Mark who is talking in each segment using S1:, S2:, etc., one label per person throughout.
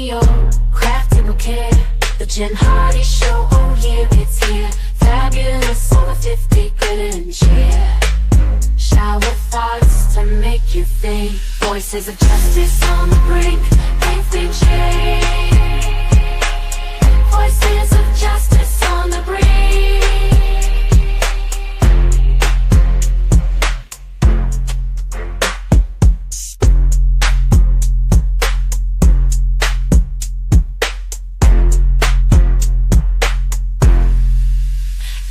S1: crafting with care. The Jen Hardy Show, oh yeah, it's here. Fabulous, over 50, glitter and cheer. Shower thoughts to make you think. Voices of justice on the brink, they've been changed. Voices of justice on the brink.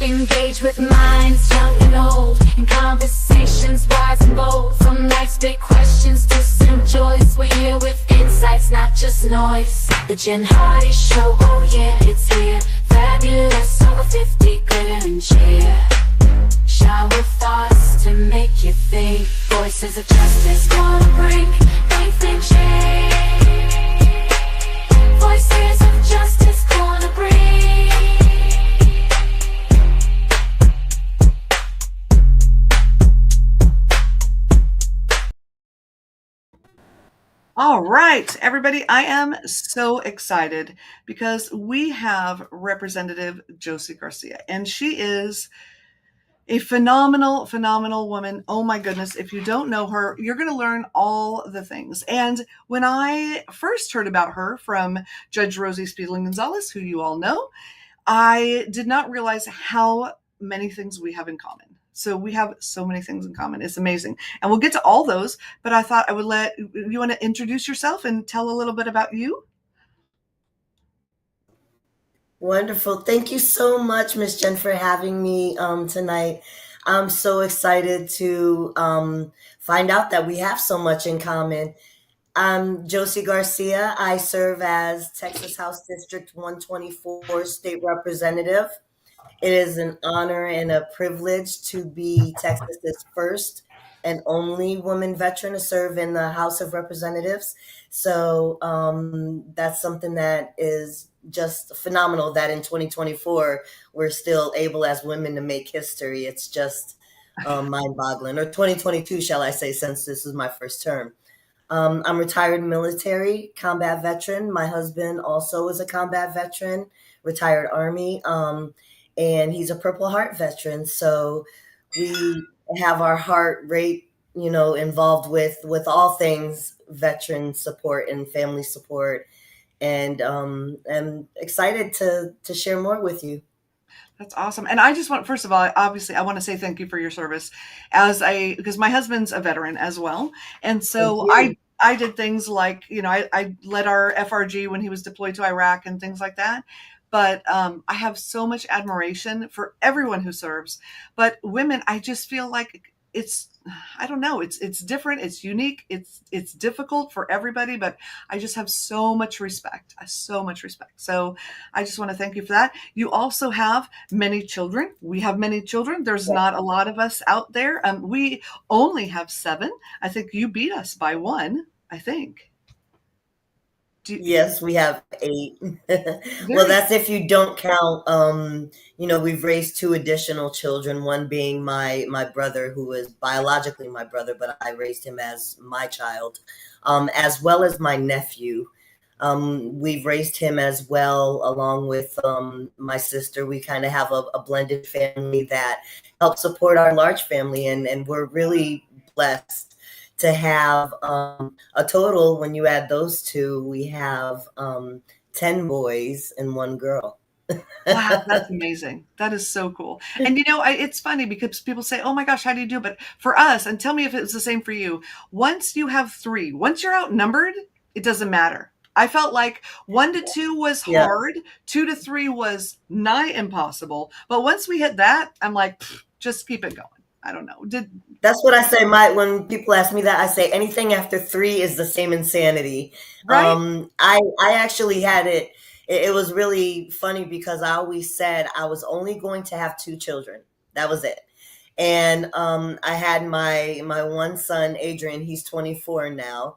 S1: Engage with minds young and old, in conversations wise and bold. From life's big questions to some joys, we're here with insights, not just noise. The Jen Hardy Show, oh yeah, it's here. Fabulous, over 50, glitter and cheer. Shower thoughts to make you think. Voices of justice on the brink, they've been changed. Voices of justice on the brink.
S2: All right, everybody, I am so excited because we have Representative Josey Garcia, and she is a phenomenal, phenomenal woman. Oh my goodness, if you don't know her, you're going to learn all the things. And when I first heard about her from Judge Rosie Spiegel-Gonzalez, who you all know, I did not realize how many things we have in common. So we have so many things in common. It's amazing. And we'll get to all those, but I thought I would let you want to introduce yourself and tell a little bit about you.
S3: Wonderful. Thank you so much, Miss Jen, for having me tonight. I'm so excited to find out that we have so much in common. I'm Josey Garcia. I serve as Texas House District 124 State Representative. It is an honor and a privilege to be Texas's first and only woman veteran to serve in the House of Representatives. So that's something that is just phenomenal that in 2024, we're still able as women to make history. It's just mind-boggling, or 2022, shall I say, since this is my first term. I'm retired military, combat veteran. My husband also is a combat veteran, retired Army. And he's a Purple Heart veteran. So we have our heart rate, involved with all things veteran support and family support. And I'm excited to share more with you.
S2: That's awesome. And I just want, first of all, obviously, I want to say thank you for your service because my husband's a veteran as well. And so I did things like, I led our FRG when he was deployed to Iraq and things like that. But I have so much admiration for everyone who serves. But women, I just feel like I don't know, it's different, it's unique, it's difficult for everybody, but I just have so much respect, so much respect. So I just want to thank you for that. You also have many children. We have many children. There's not a lot of us out there. We only have 7. I think you beat us by 1, I think.
S3: Yes, we have 8. Well, that's if you don't count, we've raised 2 additional children, one being my brother, who is biologically my brother, but I raised him as my child, as well as my nephew. We've raised him as well, along with my sister. We kind of have a blended family that helps support our large family, and we're really blessed to have a total, when you add those 2, we have 10 boys and 1 girl.
S2: Wow, that's amazing. That is so cool. And it's funny because people say, oh my gosh, how do you do it? But for us, and tell me if it's the same for you, once you have 3, once you're outnumbered, it doesn't matter. I felt like 1 to 2 was hard, 2 to 3 was nigh impossible. But once we hit that, I'm like, just keep it going. I don't know.
S3: That's what I say. When people ask me that, I say anything after 3 is the same insanity.
S2: Right?
S3: I actually had it. It was really funny because I always said I was only going to have 2 children. That was it. And I had my one son, Adrian. He's 24 now.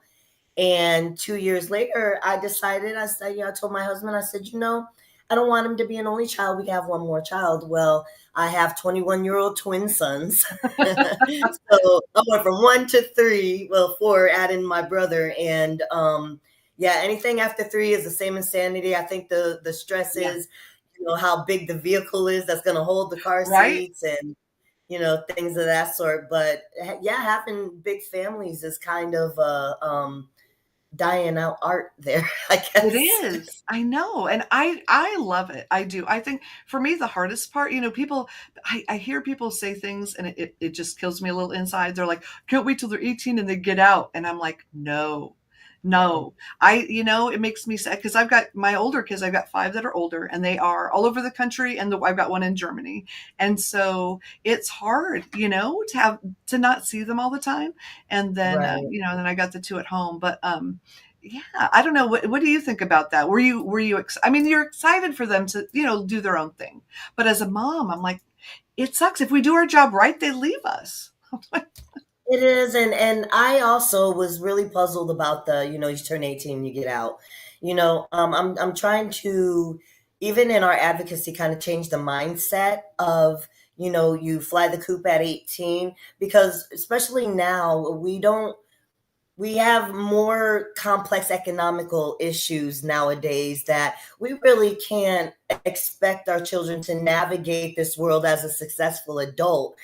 S3: And 2 years later, I said, I told my husband, I said, I don't want him to be an only child. We can have 1 more child. Well, I have 21-year-old twin sons. So I went from 1 to 3, 4, adding my brother. And, Yeah, anything after 3 is the same insanity. I think the stress
S2: Yeah.
S3: is, how big the vehicle is that's going to hold the car
S2: Right.
S3: seats and things of that sort. But yeah, having big families is kind of dying out art there, I
S2: It
S3: guess.
S2: is. I know. And I love it. I do. I think for me the hardest part, people I hear people say things and it just kills me a little inside. They're like, can't wait till they're 18 and they get out. And I'm like, no. No. It makes me sad because I've got my older kids, I've got five that are older and they are all over the country and I've got one in Germany. And so it's hard, to not see them all the time. And then
S3: Right.
S2: then I got the two at home. But yeah, I don't know. What do you think about that? I mean, you're excited for them to, do their own thing. But as a mom, I'm like, it sucks. If we do our job right, they leave us.
S3: It is, and I also was really puzzled about the, you turn 18, you get out. I'm trying to, even in our advocacy, kind of change the mindset of, you fly the coop at 18, because especially now we have more complex economical issues nowadays that we really can't expect our children to navigate this world as a successful adult,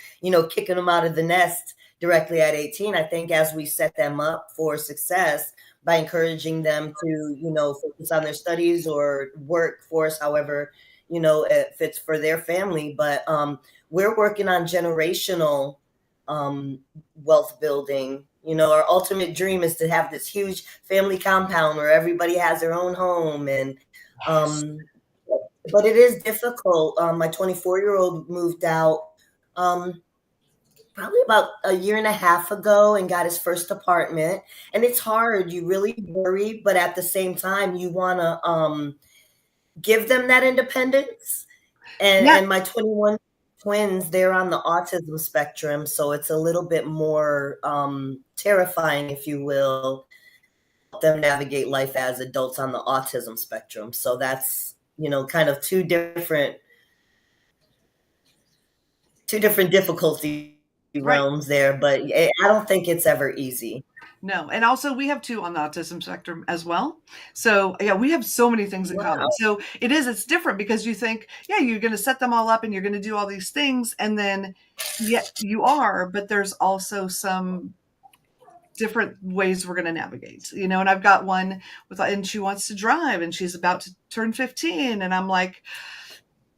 S3: kicking them out of the nest directly at 18. I think as we set them up for success by encouraging them to, focus on their studies or workforce, however, it fits for their family. But we're working on generational um, wealth building. Our ultimate dream is to have this huge family compound where everybody has their own home. And, but it is difficult. My 24-year-old moved out probably about a year and a half ago and got his first apartment. And it's hard. You really worry, but at the same time, you want to give them that independence. And
S2: Yeah.
S3: and my 21 twins, they're on the autism spectrum, so it's a little bit more terrifying, if you will, help them navigate life as adults on the autism spectrum. So that's, kind of two different difficulty
S2: Right.
S3: realms there, but I don't think it's ever easy.
S2: No. And also we have two on the autism spectrum as well. So yeah, we have so many things in common.
S3: Wow.
S2: So it's different because you think, yeah, you're going to set them all up and you're going to do all these things. And then, yeah, you are, but there's also some different ways we're going to navigate, and I've got one and she wants to drive and she's about to turn 15. And I'm like,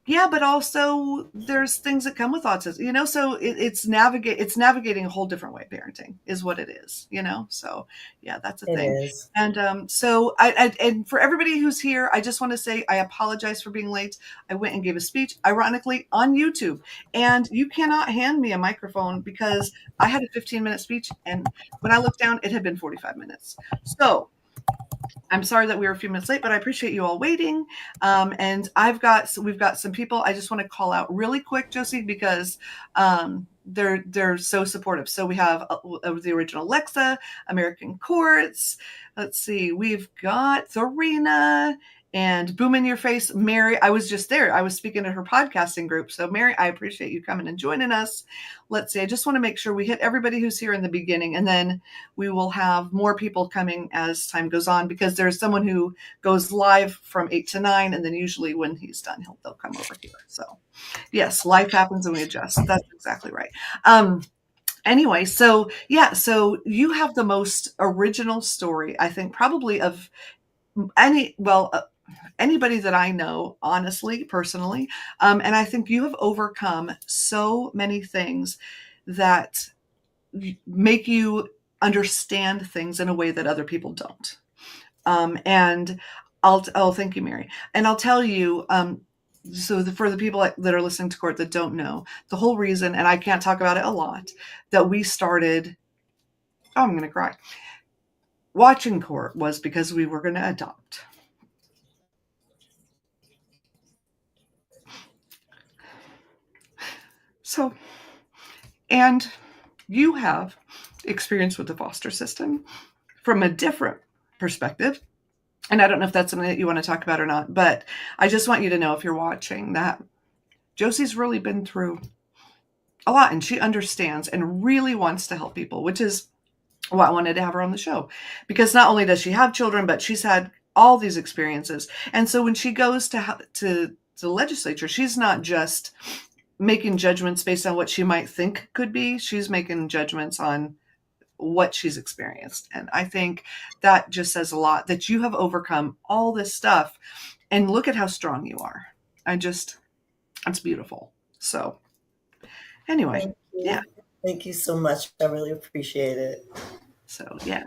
S2: yeah, but also there's things that come with autism, so it's navigating a whole different way of parenting is what it is, so yeah, that's a
S3: It
S2: thing.
S3: is.
S2: And so and for everybody who's here, I just want to say I apologize for being late. I went and gave a speech, ironically, on YouTube, and you cannot hand me a microphone because I had a 15-minute speech, and when I looked down, it had been 45 minutes. So I'm sorry that we were a few minutes late, but I appreciate you all waiting. And we've got some people I just want to call out really quick, Josey, because they're so supportive. So we have the original Alexa, American Courts. Let's see, we've got Thorina and Boom in Your Face, Mary. I was just there. I was speaking at her podcasting group. So Mary, I appreciate you coming and joining us. Let's see. I just want to make sure we hit everybody who's here in the beginning, and then we will have more people coming as time goes on, because there's someone who goes live from 8 to 9, and then usually when he's done, they'll come over here. So yes, life happens and we adjust. That's exactly right. Anyway, so yeah, so you have the most original story, I think, probably of anybody that I know, honestly, personally. And I think you have overcome so many things that make you understand things in a way that other people don't. And thank you, Mary. And I'll tell you, so for the people that are listening to Court that don't know, the whole reason, and I can't talk about it a lot, that we started, I'm going to cry, watching Court was because we were going to adopt. So, and you have experience with the foster system from a different perspective. And I don't know if that's something that you want to talk about or not, but I just want you to know, if you're watching, that Josey's really been through a lot, and she understands and really wants to help people, which is well, I wanted to have her on the show because not only does she have children, but she's had all these experiences. And so when she goes to the legislature, she's not just making judgments based on what she might think could be. She's making judgments on what she's experienced. And I think that just says a lot that you have overcome all this stuff and look at how strong you are. It's beautiful. So anyway,
S3: Thank
S2: yeah.
S3: you. Thank you so much. I really appreciate it.
S2: So yeah,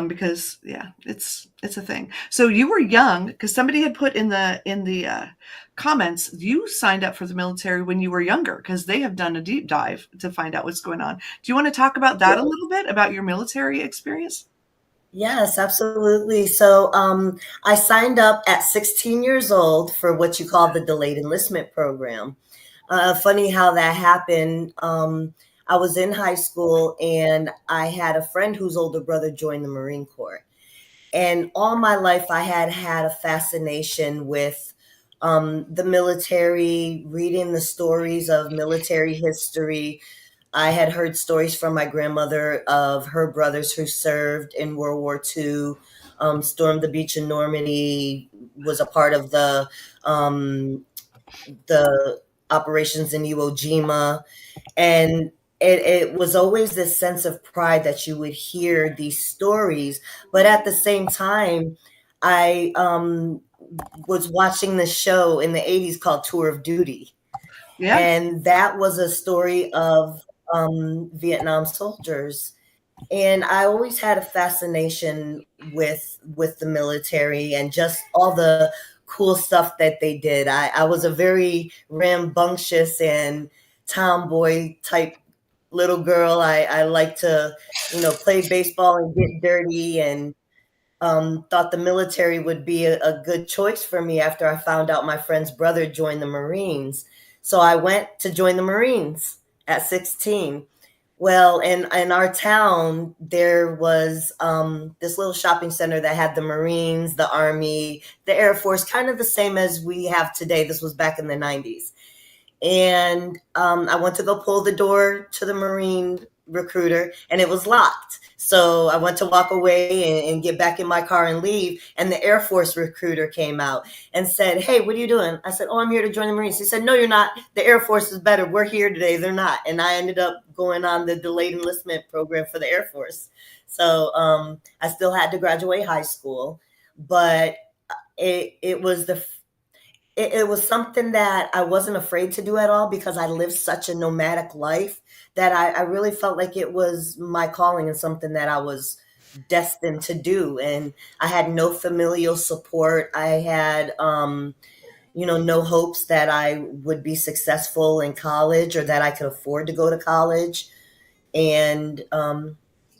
S2: because yeah, it's a thing. So you were young because somebody had put in the comments you signed up for the military when you were younger because they have done a deep dive to find out what's going on. Do you want to talk about that a little bit about your military experience?
S3: Yes, absolutely. So I signed up at 16 years old for what you call the delayed enlistment program. Funny how that happened. I was in high school and I had a friend whose older brother joined the Marine Corps. And all my life, I had had a fascination with the military, reading the stories of military history. I had heard stories from my grandmother of her brothers who served in World War II, stormed the beach in Normandy, was a part of the operations in Iwo Jima, and it was always this sense of pride that you would hear these stories. But at the same time, I was watching this show in the 80s called Tour of Duty.
S2: Yeah.
S3: And that was a story of Vietnam soldiers. And I always had a fascination with the military and just all the cool stuff that they did. I was a very rambunctious and tomboy type little girl. I like to, play baseball and get dirty, and thought the military would be a good choice for me after I found out my friend's brother joined the Marines. So I went to join the Marines at 16. Well, in our town, there was this little shopping center that had the Marines, the Army, the Air Force, kind of the same as we have today. This was back in the 90s. And I went to go pull the door to the Marine recruiter, and it was locked. So I went to walk away and get back in my car and leave. And the Air Force recruiter came out and said, "Hey, what are you doing?" I said, "Oh, I'm here to join the Marines." He said, "No, you're not. The Air Force is better. We're here today. They're not." And I ended up going on the delayed enlistment program for the Air Force. So I still had to graduate high school, but it was it was something that I wasn't afraid to do at all because I lived such a nomadic life that I really felt like it was my calling and something that I was destined to do. And I had no familial support. I had, no hopes that I would be successful in college or that I could afford to go to college. And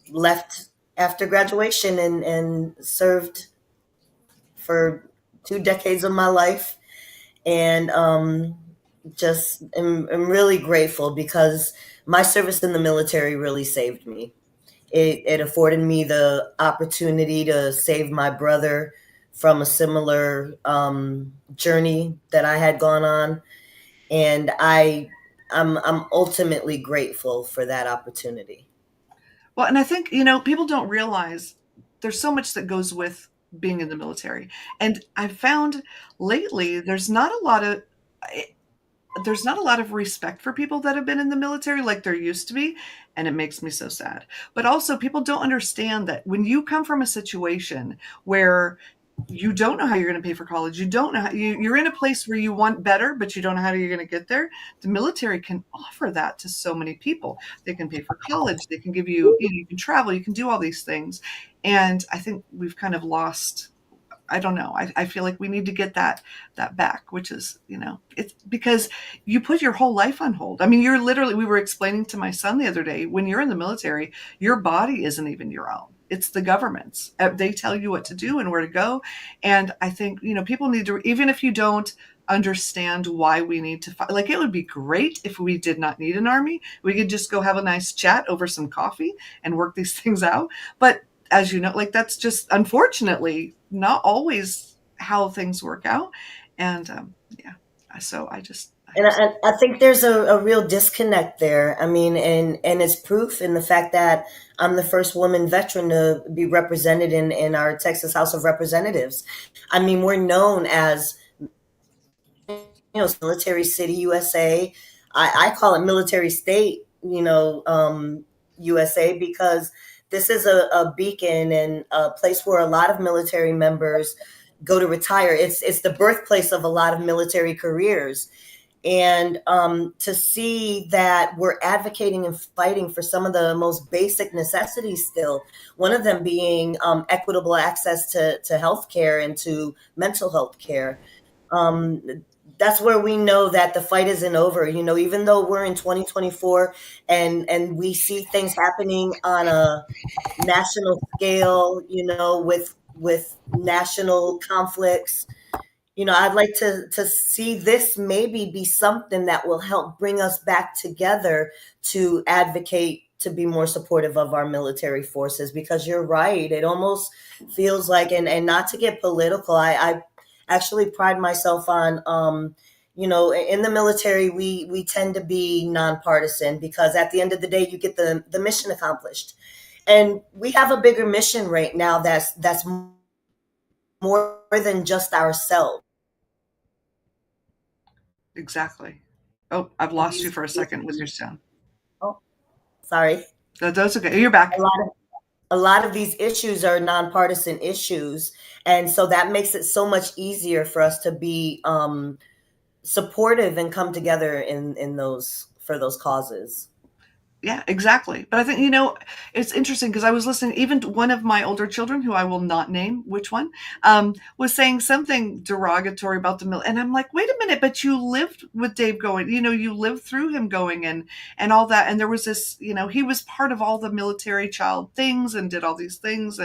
S3: left after graduation and served for 2 decades of my life. And just am really grateful because my service in the military really saved me. It afforded me the opportunity to save my brother from a similar journey that I had gone on, and I'm ultimately grateful for that opportunity.
S2: Well, and I think, people don't realize there's so much that goes with being in the military. And I've found lately there's not a lot of respect for people that have been in the military like there used to be, and it makes me so sad. But also people don't understand that when you come from a situation where you don't know how you're going to pay for college, you don't know you're in a place where you want better but you don't know how you're going to get there. The military can offer that to so many people. They can pay for college, they can give you, you can travel, you can do all these things. And I think we've kind of lost, I don't know. I feel like we need to get that back, which is, it's because you put your whole life on hold. I mean, we were explaining to my son the other day, when you're in the military, your body isn't even your own. It's the government's. They tell you what to do and where to go. And I think, people need to, even if you don't understand why we need to fight, like, it would be great if we did not need an army. We could just go have a nice chat over some coffee and work these things out. But as you know, like, that's just unfortunately not always how things work out. And yeah, so
S3: And I think there's a real disconnect there. I mean, and it's proof in the fact that I'm the first woman veteran to be represented in our Texas House of Representatives. I mean, we're known as, military city USA. I call it military state, USA, because this is a beacon and a place where a lot of military members go to retire. It's the birthplace of a lot of military careers. And to see that we're advocating and fighting for some of the most basic necessities still, one of them being equitable access to health care and to mental health care. Um, that's where we know that the fight isn't over. Even though we're in 2024 and we see things happening on a national scale, with national conflicts. I'd like to see this maybe be something that will help bring us back together to advocate to be more supportive of our military forces, because you're right. It almost feels like, and not to get political, I actually pride myself on, in the military, we tend to be nonpartisan, because at the end of the day, you get the mission accomplished. And we have a bigger mission right now that's more than just ourselves.
S2: Exactly. Oh, I've lost you for a second with your sound.
S3: Oh, sorry.
S2: That's okay. You're back.
S3: A lot of these issues are nonpartisan issues, and so that makes it so much easier for us to be supportive and come together in those for those causes.
S2: Yeah, exactly. But I think, it's interesting because I was listening, even to one of my older children, who I will not name which one, was saying something derogatory about the mill. And I'm like, wait a minute, but you lived with Dave going, you lived through him going and all that. And there was this, he was part of all the military child things and did all these things.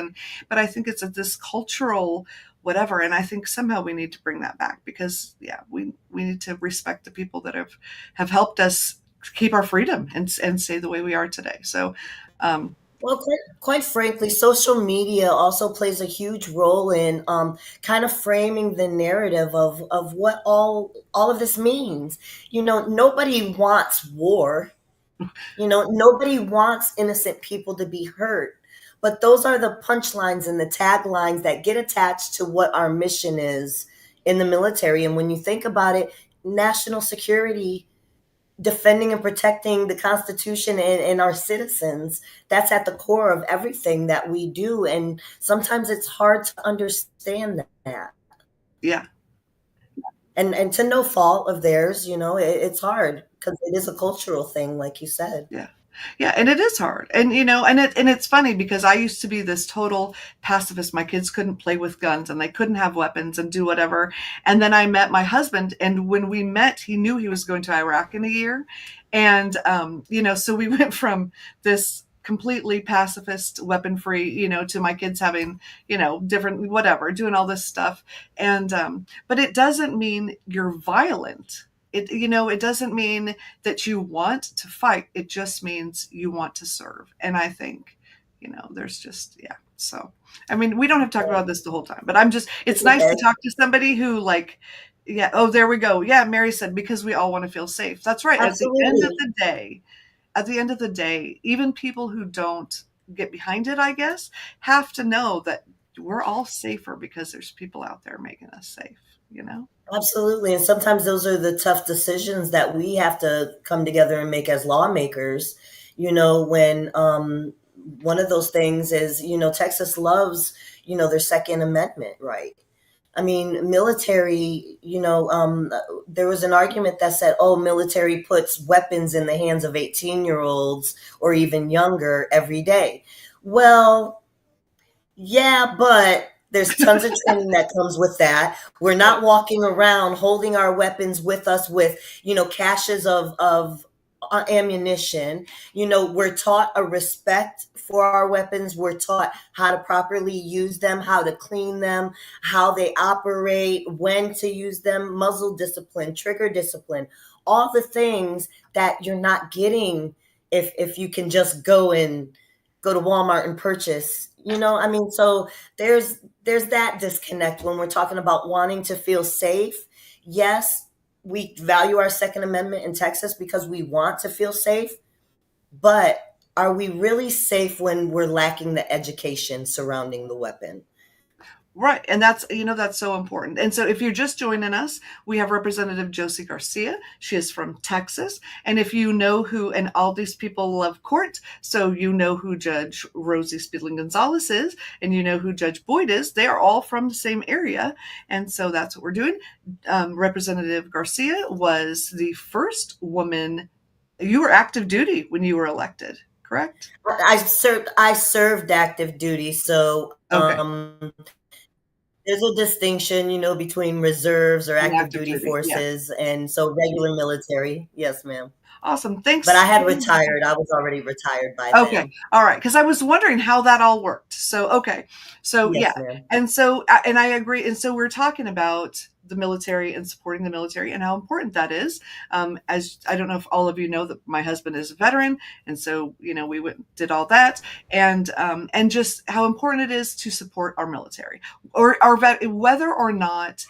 S2: But I think it's this cultural whatever. And I think somehow we need to bring that back because, yeah, we need to respect the people that have helped us keep our freedom and stay the way we are today. So,
S3: Well, quite frankly, social media also plays a huge role in kind of framing the narrative of what all of this means. Nobody wants war. Nobody wants innocent people to be hurt. But those are the punchlines and the taglines that get attached to what our mission is in the military. And when you think about it, national security, defending and protecting the Constitution and our citizens, that's at the core of everything that we do. And sometimes it's hard to understand that.
S2: yeah,
S3: And to no fault of theirs, it's hard because it is a cultural thing, like you said.
S2: yeah. Yeah, and it is hard. And it's funny because I used to be this total pacifist. My kids couldn't play with guns and they couldn't have weapons and do whatever. And then I met my husband, and when we met, he knew he was going to Iraq in a year. And so we went from this completely pacifist, weapon free, to my kids having, different whatever, doing all this stuff. And but it doesn't mean you're violent. It doesn't mean that you want to fight. It just means you want to serve. And I think, there's just, yeah. So, I mean, we don't have to talk about this the whole time, but it's nice to talk to somebody who yeah. Oh, there we go. Yeah. Mary said, because we all want to feel safe. That's right. At the end of the day, even people who don't get behind it, I guess, have to know that we're all safer because there's people out there making us safe.
S3: Absolutely. And sometimes those are the tough decisions that we have to come together and make as lawmakers, when one of those things is, Texas loves, their Second Amendment right. I mean, military, there was an argument that said, oh, military puts weapons in the hands of 18-year-olds or even younger every day. Well, yeah, but there's tons of training that comes with that. We're not walking around holding our weapons with us with, caches of ammunition. We're taught a respect for our weapons. We're taught how to properly use them, how to clean them, how they operate, when to use them, muzzle discipline, trigger discipline, all the things that you're not getting if you can just go to Walmart and purchase. I mean, so there's that disconnect when we're talking about wanting to feel safe. Yes, we value our Second Amendment in Texas because we want to feel safe, but are we really safe when we're lacking the education surrounding the weapon?
S2: Right. And that's so important. And so if you're just joining us, we have Representative Josey Garcia. She is from Texas. And if you know who, and all these people love court, so you know who Judge Rosie Speedling Gonzalez is, and you know who Judge Boyd is, they are all from the same area. And so that's what we're doing. Representative Garcia was the first woman. You were active duty when you were elected, correct?
S3: I served active duty, so
S2: Okay.
S3: there's a distinction, between reserves or
S2: And
S3: active
S2: active
S3: duty
S2: duty. Yeah.
S3: forces and so regular military. Yes, ma'am.
S2: Awesome.
S3: But I
S2: Thanks.
S3: had retired. I was already retired by
S2: Okay.
S3: then.
S2: All right. Because I was wondering how that all worked. So, okay. So, yeah.
S3: Yes, ma'am.
S2: And I agree. And so we're talking about the military and supporting the military and how important that is. As I don't know if all of you know that my husband is a veteran. And so, we did all that and just how important it is to support our military or our whether or not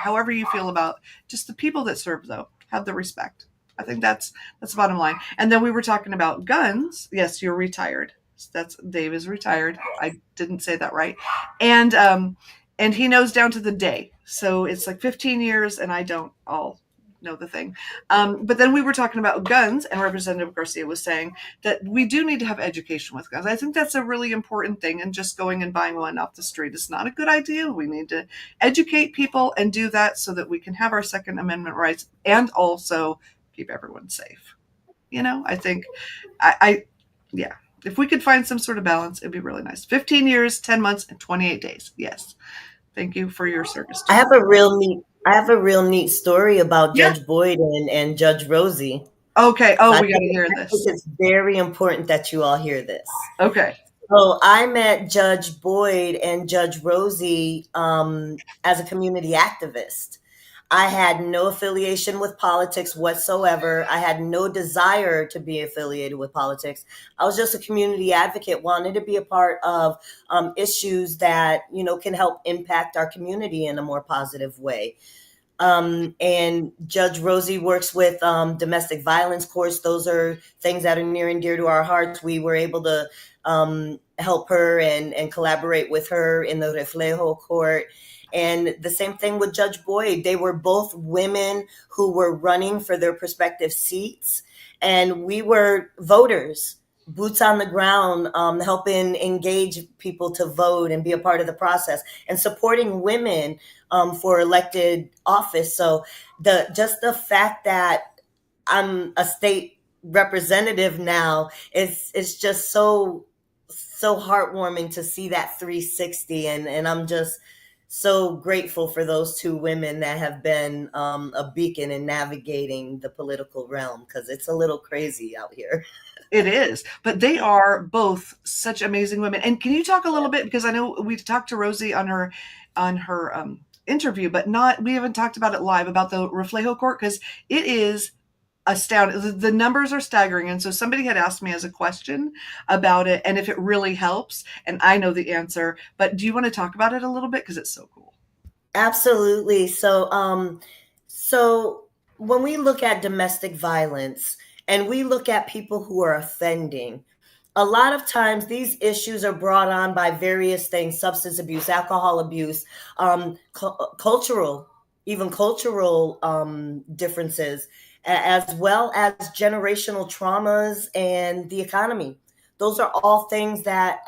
S2: however you feel about just the people that serve, though, have the respect. I think that's the bottom line. And then we were talking about guns. Yes, you're retired. That's Dave is retired. I didn't say that right. And he knows down to the day. So it's like 15 years, and I don't all know the thing. But then we were talking about guns, and Representative Garcia was saying that we do need to have education with guns. I think that's a really important thing, and just going and buying one off the street is not a good idea. We need to educate people and do that so that we can have our Second Amendment rights and also keep everyone safe. I think yeah, if we could find some sort of balance, it'd be really nice. 15 years, 10 months, and 28 days. Yes. Thank you for your service
S3: I
S2: too.
S3: have a real neat story about
S2: Yeah.
S3: Judge Boyd and Judge Rosie.
S2: Okay.
S3: So
S2: Oh,
S3: I
S2: we got
S3: think,
S2: to hear
S3: I think
S2: this.
S3: it's very important that you all hear this.
S2: Okay.
S3: So I met Judge Boyd and Judge Rosie as a community activist. I had no affiliation with politics whatsoever. I had no desire to be affiliated with politics. I was just a community advocate, wanted to be a part of issues that, can help impact our community in a more positive way. And Judge Rosie works with domestic violence courts. Those are things that are near and dear to our hearts. We were able to help her and collaborate with her in the Reflejo court. And the same thing with Judge Boyd. They were both women who were running for their prospective seats. And we were voters, boots on the ground, helping engage people to vote and be a part of the process and supporting women for elected office. So the fact that I'm a state representative now is just so heartwarming to see that 360, and I'm just so grateful for those two women that have been a beacon in navigating the political realm, because it's a little crazy out here.
S2: It is, but they are both such amazing women. And can you talk a little bit, because I know we talked to Rosie on her interview, but we haven't talked about it live about the Reflejo court, because it is astounding. The numbers are staggering. And so somebody had asked me as a question about it and if it really helps, and I know the answer, but do you want to talk about it a little bit, because it's so cool?
S3: Absolutely. So when we look at domestic violence and we look at people who are offending, a lot of times these issues are brought on by various things: substance abuse, alcohol abuse, cultural, even cultural differences, as well as generational traumas and the economy. Those are all things that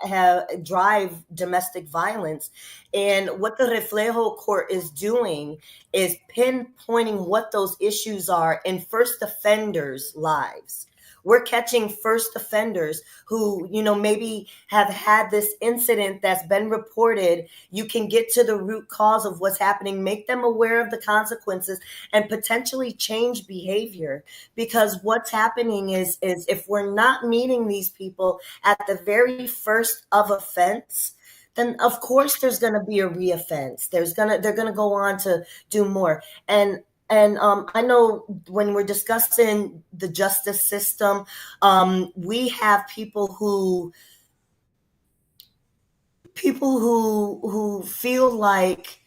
S3: drive domestic violence. And what the Reflejo Court is doing is pinpointing what those issues are in first offenders' lives. We're catching first offenders who, maybe have had this incident that's been reported. You can get to the root cause of what's happening, make them aware of the consequences, and potentially change behavior. Because what's happening is if we're not meeting these people at the very first of offense, then of course there's going to be a reoffense. They're going to go on to do more. And I know when we're discussing the justice system, we have people who feel like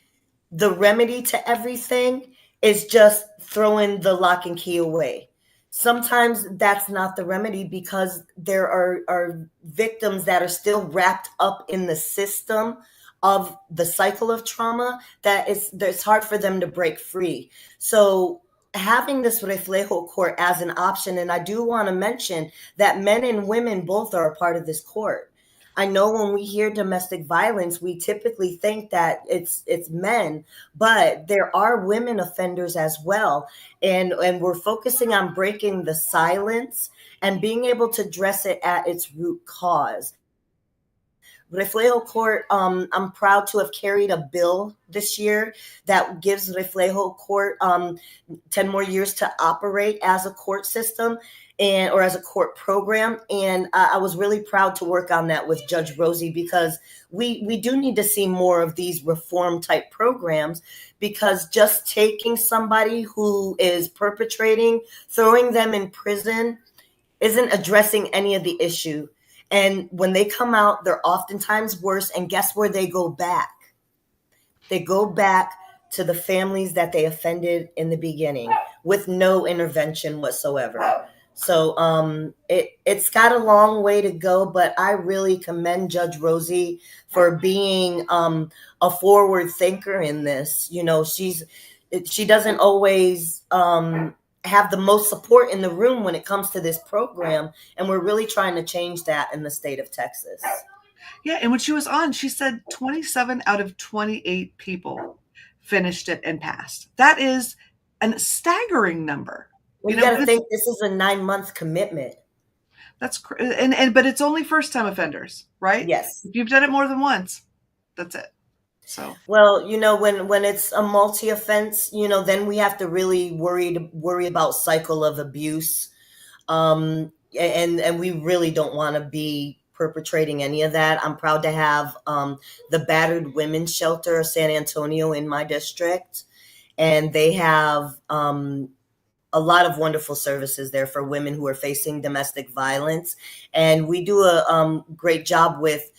S3: the remedy to everything is just throwing the lock and key away. Sometimes that's not the remedy, because there are victims that are still wrapped up in the system of the cycle of trauma that it's hard for them to break free. So having this reflejo court as an option, and I do want to mention that men and women both are a part of this court. I know when we hear domestic violence, we typically think that it's men, but there are women offenders as well. And we're focusing on breaking the silence and being able to address it at its root cause. Reflejo Court, I'm proud to have carried a bill this year that gives Reflejo Court 10 more years to operate as a court system or as a court program. And I was really proud to work on that with Judge Rosie, because we do need to see more of these reform type programs, because just taking somebody who is perpetrating, throwing them in prison, isn't addressing any of the issue. And when they come out, they're oftentimes worse. And guess where they go back? They go back to the families that they offended in the beginning with no intervention whatsoever. So it's got a long way to go, but I really commend Judge Rosie for being a forward thinker in this. You know, she doesn't always have the most support in the room when it comes to this program, and we're really trying to change that in the state of Texas.
S2: Yeah, and when she was on, she said 27 out of 28 people finished it and passed. That is a staggering number.
S3: Well, you got to think this is a 9-month commitment.
S2: That's but it's only first time offenders, right?
S3: Yes.
S2: If you've done it more than once, that's it. So,
S3: well, you know, when it's a multi-offense, you know, then we have to really worry about cycle of abuse, and we really don't want to be perpetrating any of that. I'm proud to have the Battered Women's Shelter of San Antonio in my district, and they have a lot of wonderful services there for women who are facing domestic violence, and we do a great job with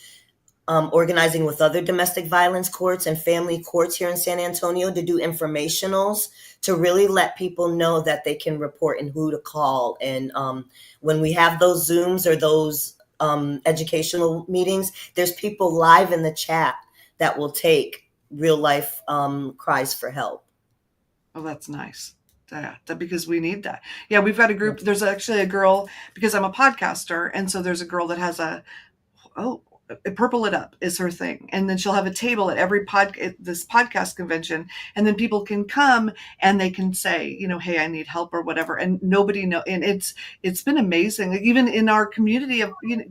S3: organizing with other domestic violence courts and family courts here in San Antonio to do informationals to really let people know that they can report and who to call. And when we have those Zooms or those educational meetings, there's people live in the chat that will take real life cries for help.
S2: Oh, that's nice. Yeah, because we need that. Yeah, we've got a group. There's actually a girl, because I'm a podcaster, and so there's a girl that has Purple It Up is her thing. And then she'll have a table at every this podcast convention. And then people can come and they can say, you know, hey, I need help or whatever. And nobody know. And it's been amazing. Like, even in our community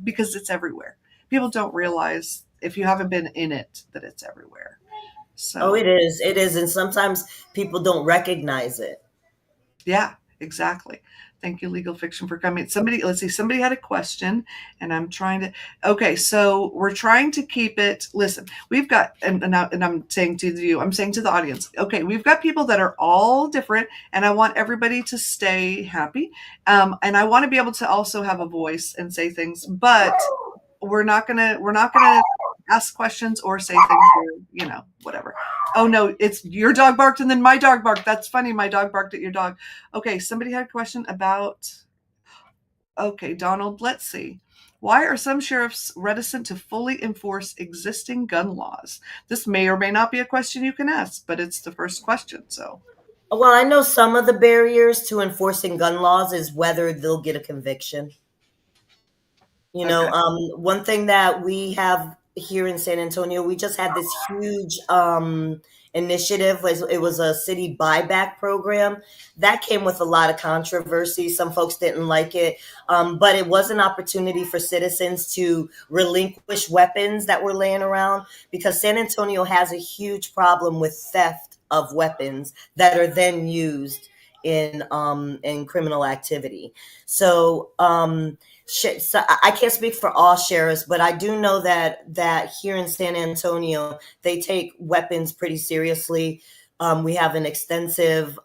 S2: because it's everywhere. People don't realize, if you haven't been in it, that it's everywhere. So.
S3: It is. And sometimes people don't recognize it.
S2: Yeah, exactly. Thank you, Legal Fiction, for coming. Somebody had a question, and I'm trying to. Okay, so we're trying to keep it. Listen, we've got, and I'm saying to you, I'm saying to the audience. Okay, we've got people that are all different, and I want everybody to stay happy. And I want to be able to also have a voice and say things, but we're not gonna ask questions or say things, or, you know, whatever. Oh no, it's your dog barked and then my dog barked. That's funny. My dog barked at your dog. Okay, somebody had a question about. Okay, Donald, let's see. Why are some sheriffs reticent to fully enforce existing gun laws? This may or may not be a question you can ask, but it's the first question. So.
S3: Well, I know some of the barriers to enforcing gun laws is whether they'll get a conviction. You know, one thing that we have here in San Antonio, we just had this huge initiative. It was a city buyback program that came with a lot of controversy. Some folks didn't like it, but it was an opportunity for citizens to relinquish weapons that were laying around, because San Antonio has a huge problem with theft of weapons that are then used in criminal activity. So I can't speak for all sheriffs, but I do know that here in San Antonio, they take weapons pretty seriously. We have an extensive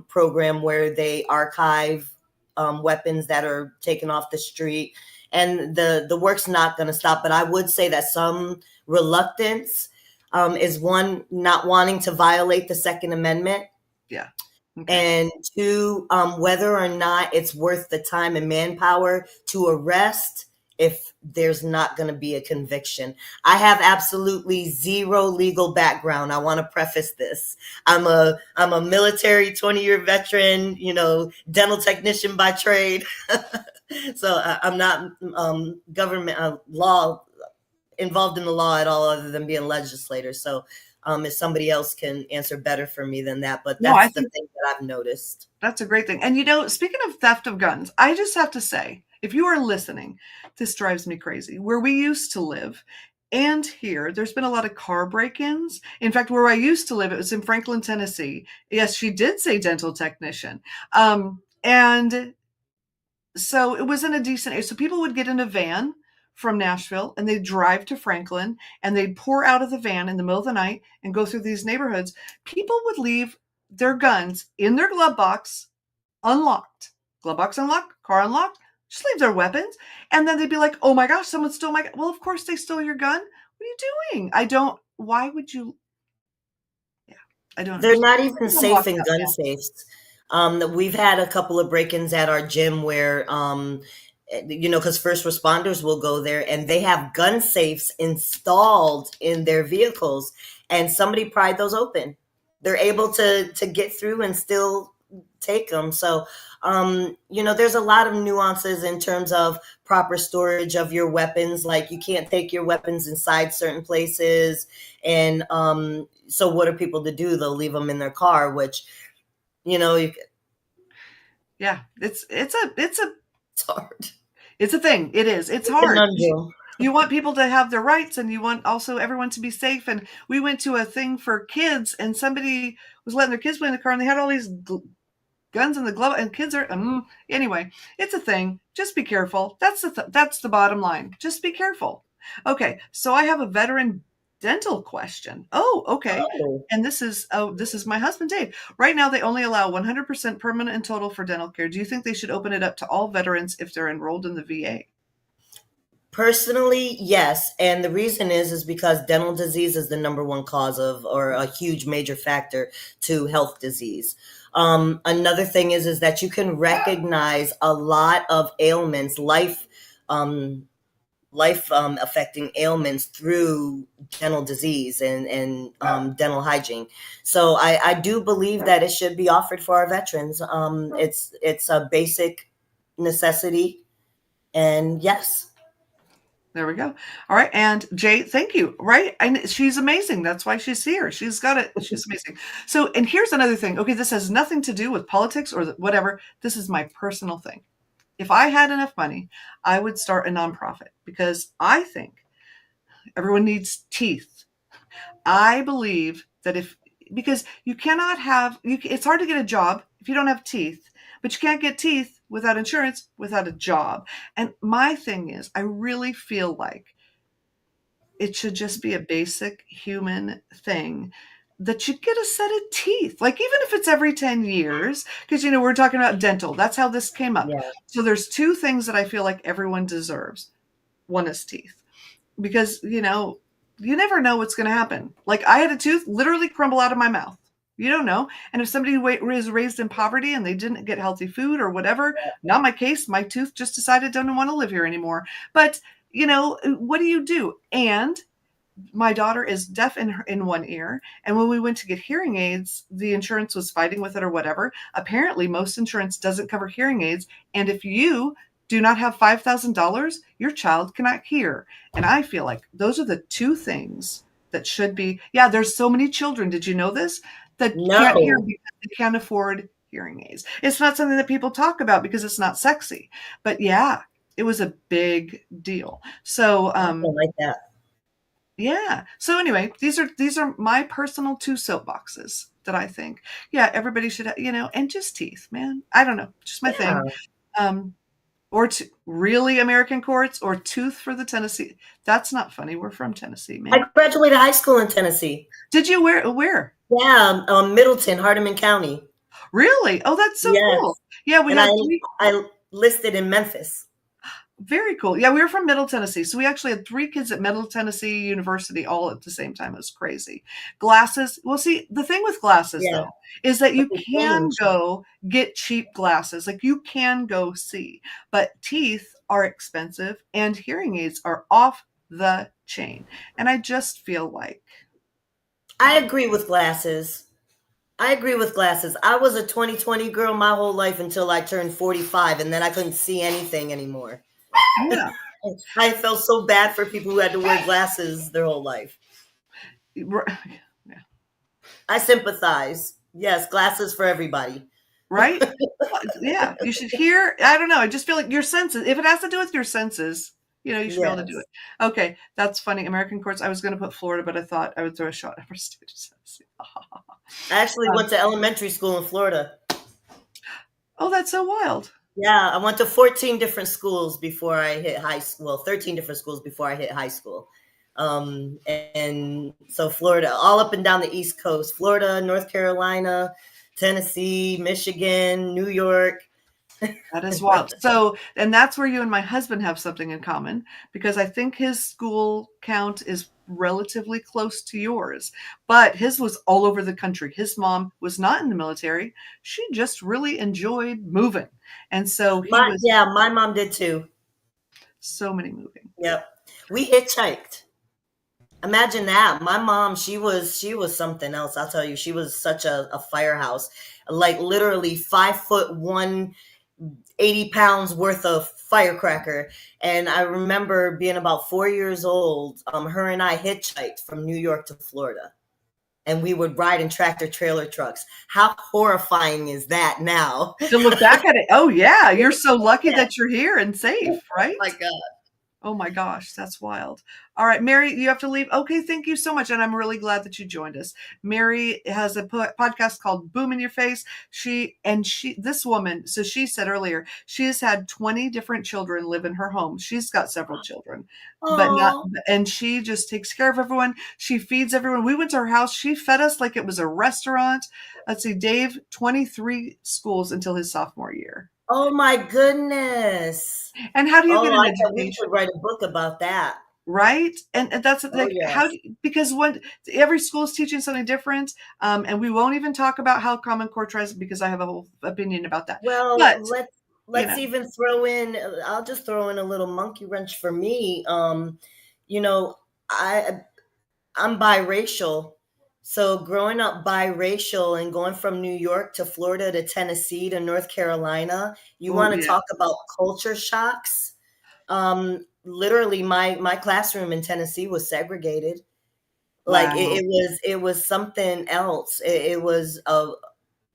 S3: program where they archive weapons that are taken off the street, and the work's not going to stop. But I would say that some reluctance is one, not wanting to violate the Second Amendment.
S2: Yeah. Okay.
S3: and two, whether or not it's worth the time and manpower to arrest if there's not going to be a conviction. I have absolutely zero legal background. I want to preface this. I'm a military 20-year veteran, dental technician by trade. So I'm not government law involved in the law at all, other than being a legislator. So if somebody else can answer better for me than that, but
S2: No, I
S3: that's the
S2: think
S3: thing that I've noticed.
S2: that's a great thing. And speaking of theft of guns, I just have to say, if you are listening, this drives me crazy. Where we used to live and here, there's been a lot of car break-ins. In fact, where I used to live, it was in Franklin, Tennessee. Yes, she did say dental technician. And so it was in a decent area. So people would get in a van from Nashville and they'd drive to Franklin and they'd pour out of the van in the middle of the night and go through these neighborhoods. People would leave their guns in their glove box unlocked. Glove box unlocked, car unlocked, just leave their weapons. And then they'd be like, oh my gosh, someone stole my gun. Well, of course they stole your gun. What are you doing? Why would you? Yeah, I don't
S3: They're
S2: understand.
S3: not even
S2: Don't
S3: safe
S2: walk
S3: in
S2: that
S3: gun
S2: fast.
S3: safes. We've had a couple of break-ins at our gym where, because first responders will go there and they have gun safes installed in their vehicles, and somebody pried those open. They're able to get through and still take them. So, there's a lot of nuances in terms of proper storage of your weapons. Like you can't take your weapons inside certain places. And so what are people to do? They'll leave them in their car, which, you,
S2: Yeah, it's
S3: hard.
S2: it's a thing. It is. It's
S3: It's a
S2: hard.
S3: conundrum.
S2: You want people to have their rights and you want also everyone to be safe. And we went to a thing for kids and somebody was letting their kids play in the car and they had all these guns in the glove and kids are anyway, it's a thing. Just be careful. That's the bottom line. Just be careful. Okay, so I have a veteran dental question. Oh, okay.
S3: Oh.
S2: And this is my husband Dave. Right now they only allow 100% permanent and total for dental care. Do you think they should open it up to all veterans if they're enrolled in the VA?
S3: Personally, yes. And the reason is because dental disease is the number one cause of, or a huge major factor to health disease. Another thing is that you can recognize a lot of ailments, life affecting ailments through dental disease and dental hygiene. So I do believe that it should be offered for our veterans. It's a basic necessity. And yes.
S2: There we go. All right. And Jay, thank you. Right. And she's amazing. That's why she's here. She's got it. She's amazing. So, and here's another thing. Okay. This has nothing to do with politics or whatever. This is my personal thing. If I had enough money, I would start a nonprofit because I think everyone needs teeth. I believe that because you cannot it's hard to get a job if you don't have teeth, but you can't get teeth without insurance, without a job. And my thing is, I really feel like it should just be a basic human thing that you get a set of teeth. Like even if it's every 10 years, because we're talking about dental. That's how this came up.
S3: Yeah.
S2: So there's two things that I feel like everyone deserves. One is teeth. Because, you never know what's going to happen. Like I had a tooth literally crumble out of my mouth. You don't know. And if somebody was raised in poverty and they didn't get healthy food or whatever, not my case, my tooth just decided don't want to live here anymore. But, what do you do? And my daughter is deaf in one ear. And when we went to get hearing aids, the insurance was fighting with it or whatever. Apparently, most insurance doesn't cover hearing aids. And if you do not have $5,000, your child cannot hear. And I feel like those are the two things that should be. Yeah, there's so many children. Did you know this? That can't hear because they can't afford hearing aids. It's not something that people talk about because it's not sexy. But yeah, it was a big deal. So
S3: I like that.
S2: Yeah. So anyway, these are my personal two soapboxes that I think, yeah, everybody should, and just teeth, man. I don't know, just my thing. Or really American courts or tooth for the Tennessee. That's not funny. We're from Tennessee, man.
S3: I graduated high school in Tennessee.
S2: Did you? Where?
S3: Yeah, Middleton, Hardeman County.
S2: Really? Oh, that's so cool. Yeah,
S3: I listed in Memphis.
S2: Very cool. Yeah, we were from Middle Tennessee. So we actually had 3 kids at Middle Tennessee University all at the same time. It was crazy. Glasses. Well, see, the thing with glasses
S3: Yeah,
S2: though is that
S3: but
S2: you
S3: they
S2: can
S3: change.
S2: go get cheap glasses. Like you can go see, but teeth are expensive and hearing aids are off the chain. And I just feel like I
S3: I
S2: don't
S3: agree with glasses. I agree with glasses. I was a 20/20 girl my whole life until I turned 45, and then I couldn't see anything anymore.
S2: know.
S3: I felt so bad for people who had to wear glasses their whole life.
S2: Yeah. Yeah.
S3: I sympathize. Yes, glasses for everybody.
S2: Right? Yeah, you should hear. I don't know. I just feel like your senses, if it has to do with your senses, you should be able to do it.
S3: Yes.
S2: Okay, that's funny. American courts. I was going to put Florida, but I thought I would throw a shot at State of Tennessee.
S3: I actually went to elementary school in Florida.
S2: Oh, that's so wild.
S3: Yeah, I went to 14 different schools before I hit high school. Well, 13 different schools before I hit high school. And so Florida, all up and down the East Coast, Florida, North Carolina, Tennessee, Michigan, New York.
S2: That is wild. So, and that's where you and my husband have something in common because I think his school count is relatively close to yours, but his was all over the country. His mom was not in the military. She just really enjoyed moving. And so he was
S3: My mom did too.
S2: so many moving.
S3: Yep. We hitchhiked. Imagine that. My mom, she was something else. I'll tell you, she was such a firehouse. Like literally 5 foot 180 pounds worth of firecracker. And I remember being about 4 years old. Her and I hitchhiked from New York to Florida. And we would ride in tractor trailer trucks. How horrifying is that now?
S2: To look back at it, oh yeah, you're so lucky
S3: Yeah.
S2: that you're here and safe, right?
S3: My God.
S2: Oh my gosh, that's wild. All right, Mary, you have to leave. Okay, thank you so much. And I'm really glad that you joined us. Mary has a podcast called Boom in Your Face. This woman, so she said earlier, she has had 20 different children live in her home. She's got several children, but not,
S3: Oh,
S2: and she just takes care of everyone. She feeds everyone. We went to her house. She fed us like it was a restaurant. Let's see, Dave, 23 schools until his sophomore year.
S3: oh my goodness.
S2: And how do you
S3: Oh,
S2: get an
S3: I thought we
S2: education?
S3: should write a book about that.
S2: Right, and that's
S3: Oh
S2: like how
S3: yes.
S2: because when every school is teaching something different, and we won't even talk about how Common Core tries because I have a whole opinion about that.
S3: Well,
S2: But you
S3: let's
S2: know,
S3: even throw in. I'll just throw in a little monkey wrench for me. You know, I I'm biracial, so growing up biracial and going from New York to Florida to Tennessee to North Carolina, you
S2: oh
S3: want to
S2: yeah,
S3: talk about culture shocks? Literally, my classroom in Tennessee was segregated. Like
S2: wow.
S3: it was something else. It was a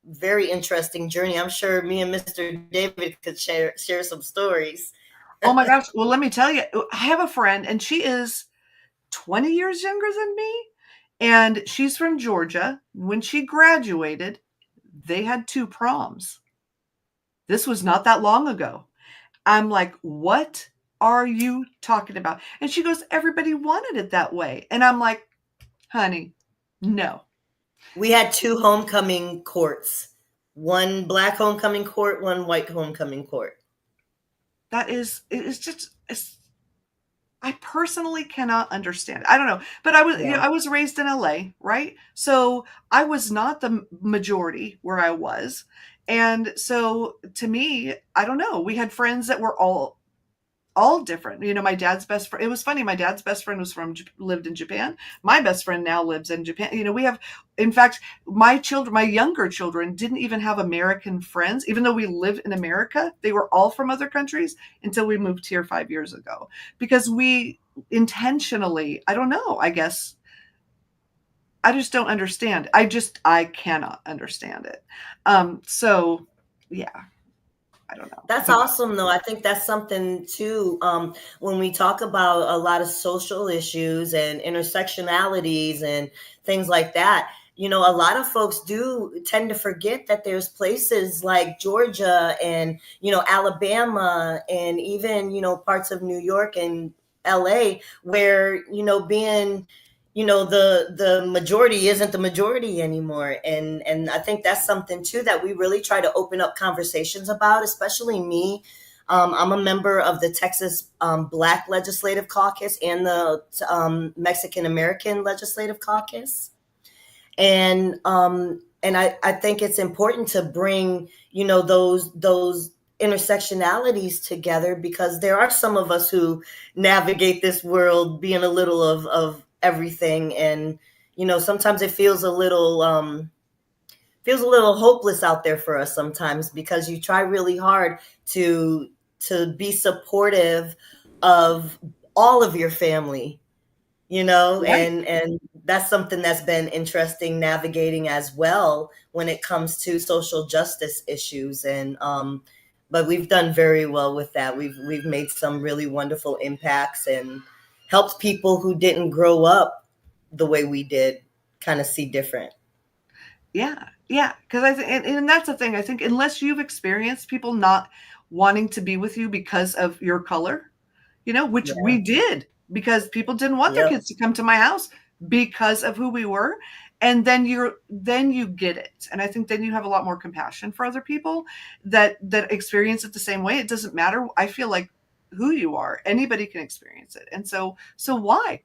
S3: very interesting journey. I'm sure me and Mr. David could share some stories.
S2: Oh my gosh. Well, let me tell you, I have a friend, and she is 20 years younger than me, and she's from Georgia. When she graduated, they had 2 proms. This was not that long ago. I'm like, what are you talking about? And she goes, everybody wanted it that way. And I'm like, honey, no.
S3: We had two homecoming courts. One black homecoming court, one white homecoming court.
S2: I personally cannot understand. I don't know, but I was,
S3: Yeah.
S2: I was raised in LA, right? So I was not the majority where I was. And so to me, I don't know. We had friends that were all different. My dad's best friend. It was funny. My dad's best friend lived in Japan. My best friend now lives in Japan. We have, in fact, my younger children didn't even have American friends, even though we live in America. They were all from other countries until we moved here 5 years ago because we intentionally, I don't know, I guess I just don't understand. I cannot understand it. So yeah, I don't know.
S3: That's
S2: But
S3: awesome, though. I think that's something too. When we talk about a lot of social issues and intersectionalities and things like that, a lot of folks do tend to forget that there's places like Georgia and, Alabama and even, parts of New York and LA where, being the majority isn't the majority anymore, and I think that's something too that we really try to open up conversations about, especially me. I'm a member of the Texas Black Legislative Caucus and the Mexican American Legislative Caucus. And I think it's important to bring, those intersectionalities together, because there are some of us who navigate this world being a little of everything. And, sometimes it feels a little hopeless out there for us sometimes, because you try really hard to be supportive of all of your family,
S2: Right.
S3: and that's something that's been interesting navigating as well when it comes to social justice issues. And but we've done very well with that. We've made some really wonderful impacts and helped people who didn't grow up the way we did kind of see different.
S2: Yeah, yeah, because I think, and that's the thing. I think unless you've experienced people not wanting to be with you because of your color, which
S3: Yeah.
S2: we did, because people didn't want their
S3: Yep.
S2: kids to come to my house because of who we were, and then you get it, and I think then you have a lot more compassion for other people that experience it the same way. It doesn't matter. I feel like who you are, anybody can experience it, and so why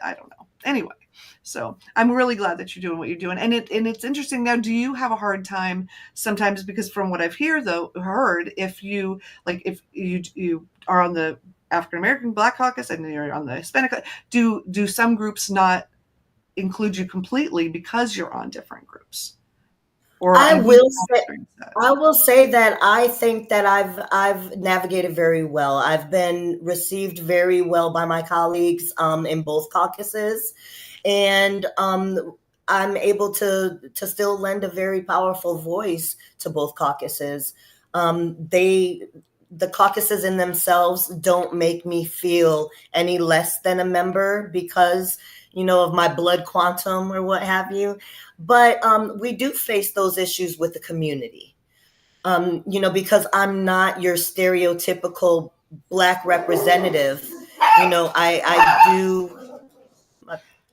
S2: I don't know. Anyway, so I'm really glad that you're doing what you're doing. And it's interesting. Now, do you have a hard time sometimes, because from what I've heard, if you are on the African American Black Caucus and you're on the Hispanic, do some groups not include you completely because you're on different groups? Or
S3: I
S2: have you
S3: will
S2: not
S3: say
S2: experienced that?
S3: I will say that I think that I've navigated very well. I've been received very well by my colleagues in both caucuses, and I'm able to still lend a very powerful voice to both caucuses. The caucuses in themselves don't make me feel any less than a member because of my blood quantum or what have you. But we do face those issues with the community. Because I'm not your stereotypical Black representative. I do.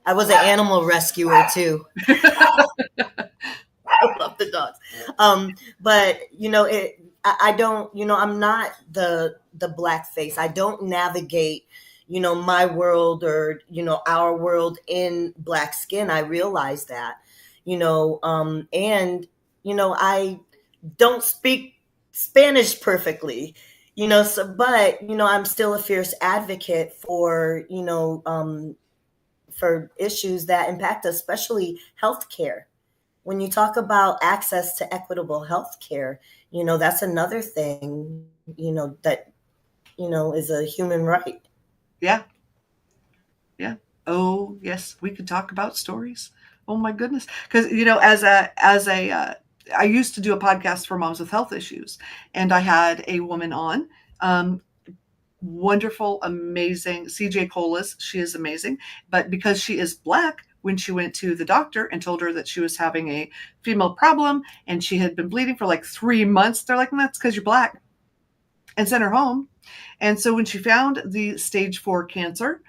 S3: I was an animal rescuer too. I love the dogs. But I don't. I'm not the Black face. I don't navigate my world or our world in Black skin. I realize that. And I don't speak Spanish perfectly. But I'm still a fierce advocate for issues that impact us, especially healthcare. When you talk about access to equitable healthcare, that's another thing, that is a human right.
S2: Yeah, yeah. Oh, yes, we could talk about stories. Oh my goodness, because I used to do a podcast for moms with health issues, and I had a woman on. Um, Wonderful, amazing. CJ Colas, she is amazing. But because she is Black, when she went to the doctor and told her that she was having a female problem and she had been bleeding for like 3 months, they're like, that's because you're Black, and sent her home. And so when she found the stage 4 cancer,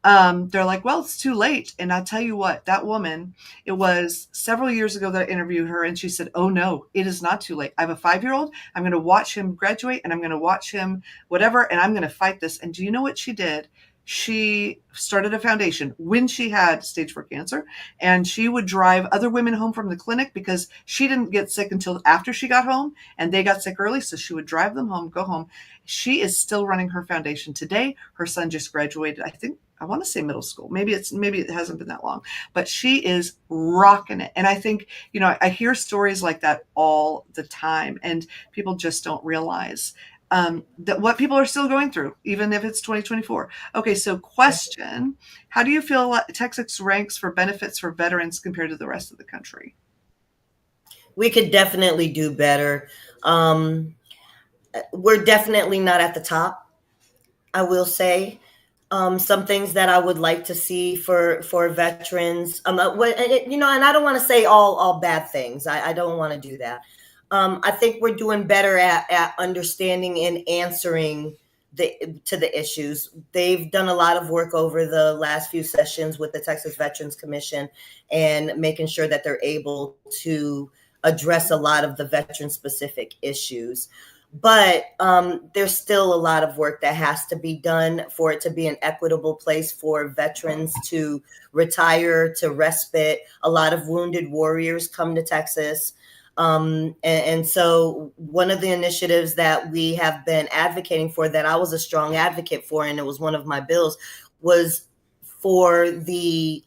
S2: they're like, well, it's too late. And I'll tell you what, that woman, it was several years ago that I interviewed her, and she said, oh no, it is not too late. I have a 5-year-old. I'm going to watch him graduate, and I'm going to watch him whatever, and I'm going to fight this. And do you know what she did? She started a foundation when she had stage 4 cancer, and she would drive other women home from the clinic because she didn't get sick until after she got home, and they got sick early. So she would drive them home, go home. She is still running her foundation today. Her son just graduated, I want to say middle school. Maybe it hasn't been that long, but she is rocking it. And I think, I hear stories like that all the time, and people just don't realize that what people are still going through, even if it's 2024. Okay, so question: how do you feel Texas ranks for benefits for veterans compared to the rest of the country?
S3: We could definitely do better. We're definitely not at the top, I will say. Some things that I would like to see for veterans. And I don't want to say all bad things. I don't want to do that. I think we're doing better at understanding and answering to the issues. They've done a lot of work over the last few sessions with the Texas Veterans Commission and making sure that they're able to address a lot of the veteran specific issues. But there's still a lot of work that has to be done for it to be an equitable place for veterans to retire, to respite. A lot of wounded warriors come to Texas. And so one of the initiatives that we have been advocating for, that I was a strong advocate for, and it was one of my bills, was for the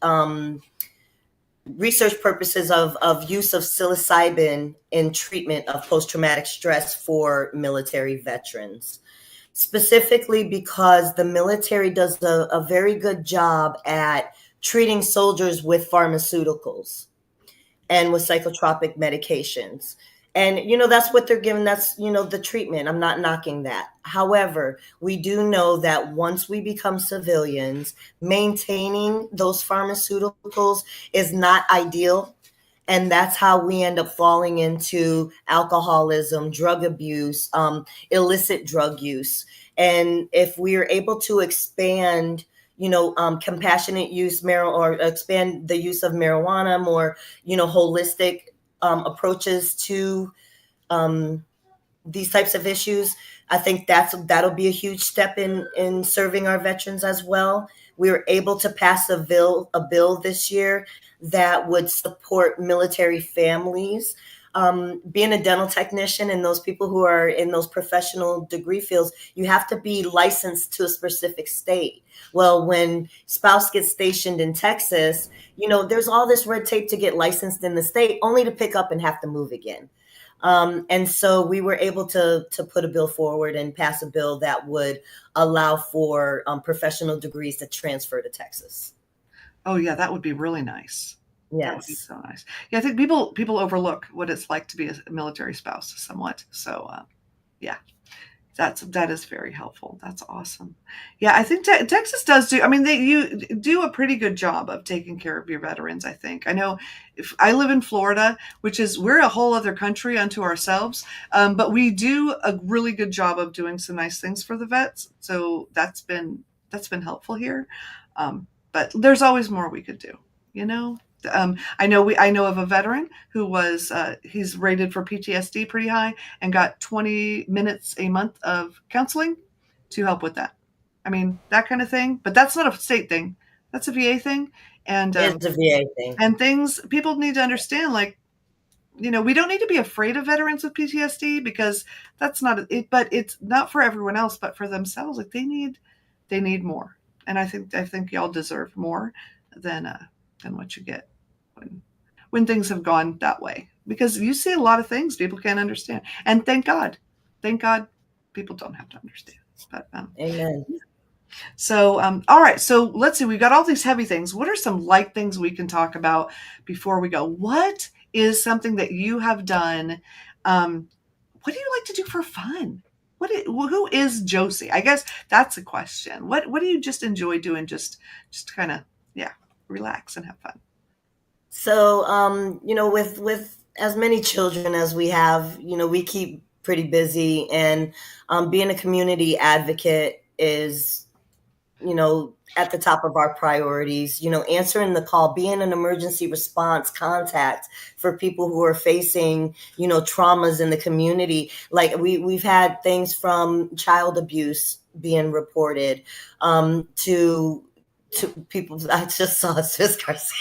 S3: research purposes of use of psilocybin in treatment of post-traumatic stress for military veterans, specifically because the military does a very good job at treating soldiers with pharmaceuticals and with psychotropic medications. And, that's what they're given. That's, the treatment. I'm not knocking that. However, we do know that once we become civilians, maintaining those pharmaceuticals is not ideal. And that's how we end up falling into alcoholism, drug abuse, illicit drug use. And if we are able to expand compassionate use or expand the use of marijuana, more, holistic approaches to these types of issues, I think that'll be a huge step in serving our veterans as well. We were able to pass a bill this year that would support military families. Being a dental technician and those people who are in those professional degree fields, you have to be licensed to a specific state. Well, when spouse gets stationed in Texas, there's all this red tape to get licensed in the state, only to pick up and have to move again. And so we were able to put a bill forward and pass a bill that would allow for professional degrees to transfer to Texas.
S2: Oh yeah, that would be really nice. That would be
S3: Yes.
S2: so nice. Yeah, I think people overlook what it's like to be a military spouse somewhat. So yeah, that is very helpful. That's awesome. Yeah, I think Texas does do. I mean, you do a pretty good job of taking care of your veterans. I think. I know, if I live in Florida, we're a whole other country unto ourselves, but we do a really good job of doing some nice things for the vets. So that's been helpful here. But there's always more we could do. You know. I know of a veteran who was he's rated for PTSD pretty high and got 20 minutes a month of counseling to help with that. I mean, that kind of thing. But that's not a state thing. That's a VA thing. And
S3: It's a VA thing.
S2: and things people need to understand, like, we don't need to be afraid of veterans with PTSD, because that's not it. But it's not for everyone else, but for themselves. Like, they need more. And I think y'all deserve more than what you get when things have gone that way, because you see a lot of things people can't understand, and thank God people don't have to understand. But
S3: Amen.
S2: so all right, so let's see, we've got all these heavy things. What are some light things we can talk about before we go? What is something that you have done? What do you like to do for fun? Who is Josey? I guess that's a question. What do you just enjoy doing? Just kind of, yeah, relax and have fun.
S3: So, with as many children as we have, we keep pretty busy, and being a community advocate is, at the top of our priorities. Answering the call, being an emergency response contact for people who are facing, traumas in the community. Like we've had things from child abuse being reported, to people. I just saw Swiss Garcia.